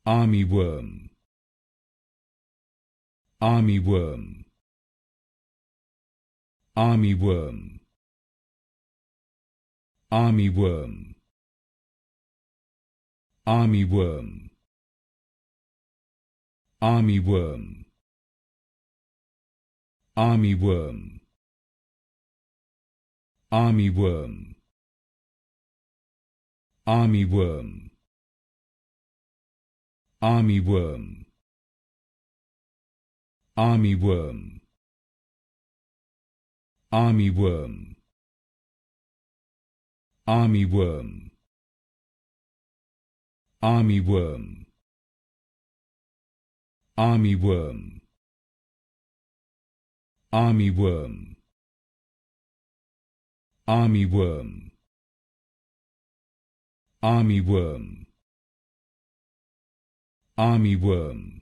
Armyworm, Armyworm, Armyworm, Armyworm, Armyworm, Armyworm, Armyworm, Armyworm, Armyworm, Armyworm, Armyworm, Armyworm, Armyworm, Armyworm, Armyworm, Armyworm, Armyworm, Armyworm, Armyworm,